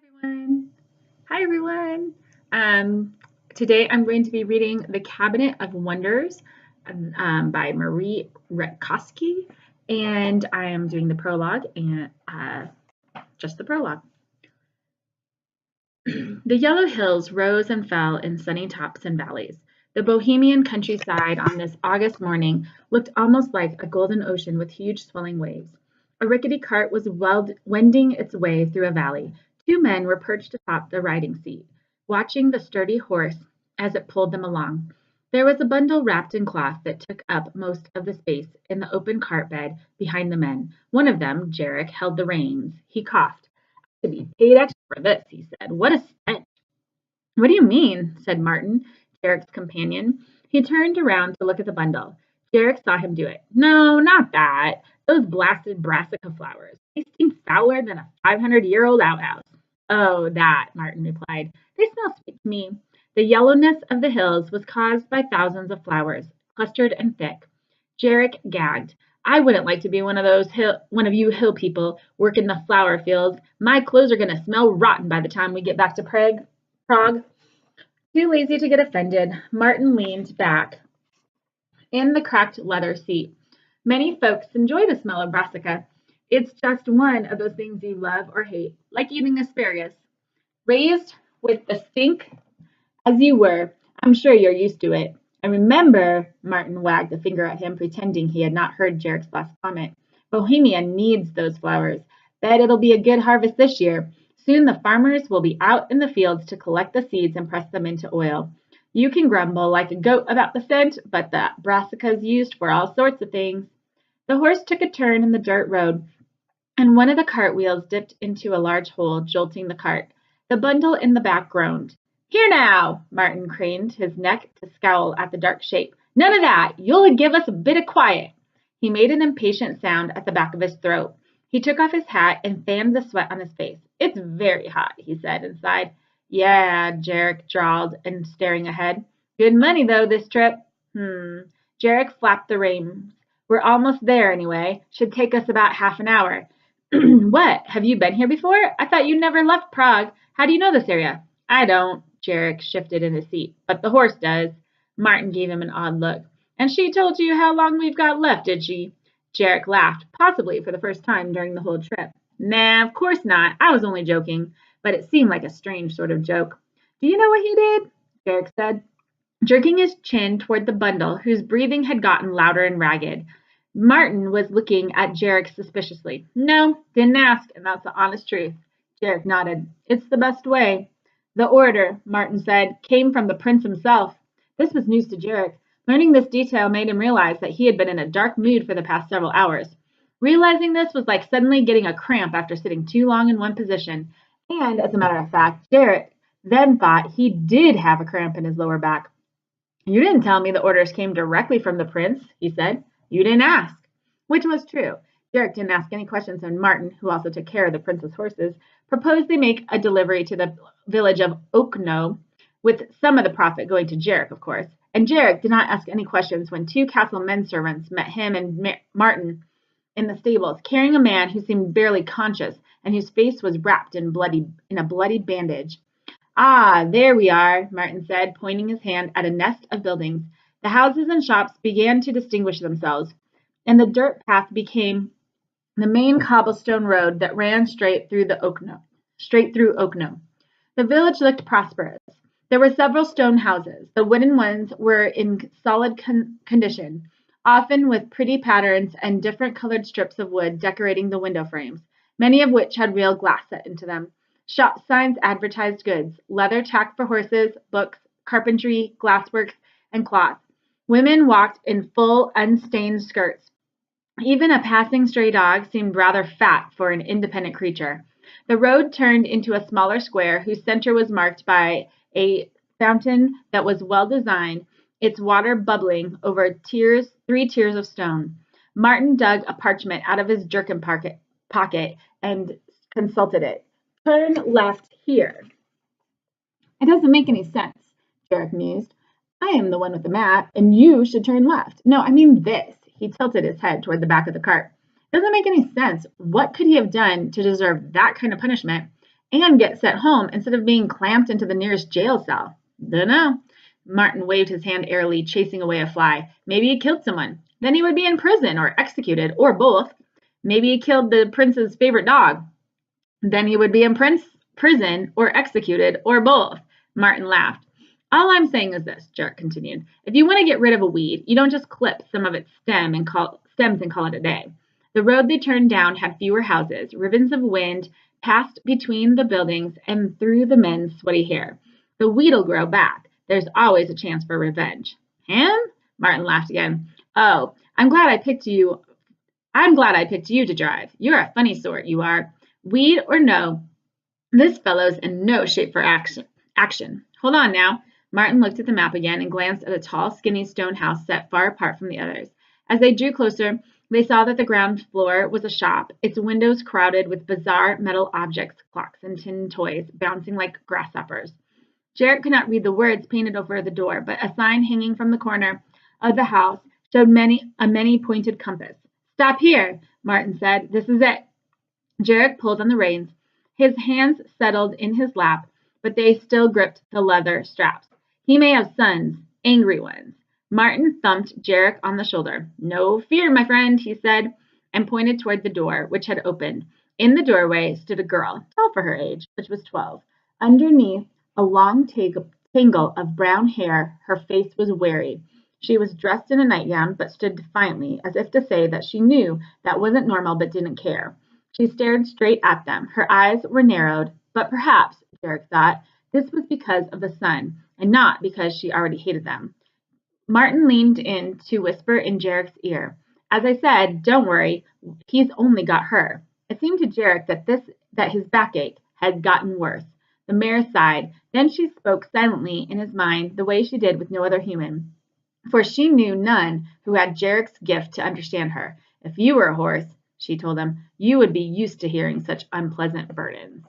everyone. Hi everyone. Today I'm going to be reading The Cabinet of Wonders by Marie Rutkoski, and I am doing the prologue and just the prologue. The yellow hills rose and fell in sunny tops and valleys. The Bohemian countryside on this August morning looked almost like a golden ocean with huge swelling waves. A rickety cart was wending its way through a valley. Two men were perched atop the riding seat, watching the sturdy horse as it pulled them along. There was a bundle wrapped in cloth that took up most of the space in the open cart bed behind the men. One of them, Jarek, held the reins. He coughed. To be paid extra for this, he said. What a stench. What do you mean? Said Martin, Jarek's companion. He turned around to look at the bundle. Jarek saw him do it. No, not that. Those blasted brassica flowers. They stink fouler than a 500-year-old outhouse. Oh, that, Martin replied. They smell sweet to me. The yellowness of the hills was caused by thousands of flowers, clustered and thick. Jarek gagged. I wouldn't like to be one of you hill people working the flower fields. My clothes are going to smell rotten by the time we get back to Prague. Too lazy to get offended, Martin leaned back in the cracked leather seat. Many folks enjoy the smell of brassica. It's just one of those things you love or hate, like eating asparagus. Raised with the stink as you were, I'm sure you're used to it. And remember, Martin wagged a finger at him, pretending he had not heard Jarek's last comment. Bohemia needs those flowers. Bet it'll be a good harvest this year. Soon the farmers will be out in the fields to collect the seeds and press them into oil. You can grumble like a goat about the scent, but the brassica is used for all sorts of things. The horse took a turn in the dirt road, and one of the cart wheels dipped into a large hole, jolting the cart. The bundle in the back groaned. Here now, Martin craned his neck to scowl at the dark shape. None of that. You'll give us a bit of quiet. He made an impatient sound at the back of his throat. He took off his hat and fanned the sweat on his face. It's very hot, he said and sighed. Yeah, Jarek drawled and staring ahead. Good money, though, this trip. Jarek flapped the reins. We're almost there, anyway. Should take us about half an hour. What? Have you been here before? I thought you never left Prague. How do you know this area? I don't. Jarek shifted in his seat. But the horse does. Martin gave him an odd look. And she told you how long we've got left, did she? Jarek laughed, possibly for the first time during the whole trip. Nah, of course not. I was only joking. But it seemed like a strange sort of joke. Do you know what he did? Jarek said, jerking his chin toward the bundle, whose breathing had gotten louder and ragged. Martin was looking at Jarek suspiciously. No, didn't ask, and that's the honest truth. Jarek nodded. It's the best way. The order, Martin said, came from the prince himself. This was news to Jarek. Learning this detail made him realize that he had been in a dark mood for the past several hours. Realizing this was like suddenly getting a cramp after sitting too long in one position. And, as a matter of fact, Jarek then thought he did have a cramp in his lower back. You didn't tell me the orders came directly from the prince, he said. You didn't ask. Which was true. Jarek didn't ask any questions, and Martin, who also took care of the prince's horses, proposed they make a delivery to the village of Okno, with some of the profit going to Jarek, of course. And Jarek did not ask any questions when two castle menservants met him and Martin in the stables, carrying a man who seemed barely conscious and whose face was wrapped in a bloody bandage. Ah, there we are, Martin said, pointing his hand at a nest of buildings. The houses and shops began to distinguish themselves, and the dirt path became the main cobblestone road that ran straight through Okno. The village looked prosperous. There were several stone houses. The wooden ones were in solid condition, often with pretty patterns and different colored strips of wood decorating the window frames, many of which had real glass set into them. Shop signs advertised goods, leather tack for horses, books, carpentry, glassworks, and cloth. Women walked in full, unstained skirts. Even a passing stray dog seemed rather fat for an independent creature. The road turned into a smaller square whose center was marked by a fountain that was well designed, its water bubbling over three tiers of stone. Martin dug a parchment out of his jerkin pocket and consulted it. Turn left here. It doesn't make any sense, Jarek mused. I am the one with the map, and you should turn left. No, I mean this. He tilted his head toward the back of the cart. It doesn't make any sense. What could he have done to deserve that kind of punishment? and get sent home instead of being clamped into the nearest jail cell. Dunno. Martin waved his hand airily, chasing away a fly. Maybe he killed someone. Then he would be in prison or executed, or both. Maybe he killed the prince's favorite dog. Then he would be in prison or executed, or both. Martin laughed. All I'm saying is this, Jarek continued. If you want to get rid of a weed, you don't just clip some of its stems and call it a day. The road they turned down had fewer houses. Ribbons of wind passed between the buildings and through the men's sweaty hair. The weed'll grow back. There's always a chance for revenge. Him? Martin laughed again. Oh, I'm glad I picked you to drive. You're a funny sort, you are. Weed or no, this fellow's in no shape for action. Hold on now. Martin looked at the map again and glanced at a tall, skinny stone house set far apart from the others. As they drew closer, they saw that the ground floor was a shop, its windows crowded with bizarre metal objects, clocks, and tin toys bouncing like grasshoppers. Jarek could not read the words painted over the door, but a sign hanging from the corner of the house showed a many-pointed compass. Stop here, Martin said. This is it. Jarek pulled on the reins. His hands settled in his lap, but they still gripped the leather straps. He may have sons, angry ones. Martin thumped Jarek on the shoulder. No fear, my friend, he said, and pointed toward the door, which had opened. In the doorway stood a girl, tall for her age, which was 12. Underneath a long tangle of brown hair, her face was wary. She was dressed in a nightgown, but stood defiantly, as if to say that she knew that wasn't normal but didn't care. She stared straight at them. Her eyes were narrowed, but perhaps, Jarek thought, this was because of the sun, and not because she already hated them. Martin leaned in to whisper in Jarek's ear. As I said, don't worry, he's only got her. It seemed to Jarek that his backache had gotten worse. The mare sighed. Then she spoke silently in his mind, the way she did with no other human. For she knew none who had Jarek's gift to understand her. If you were a horse, she told him, you would be used to hearing such unpleasant burdens.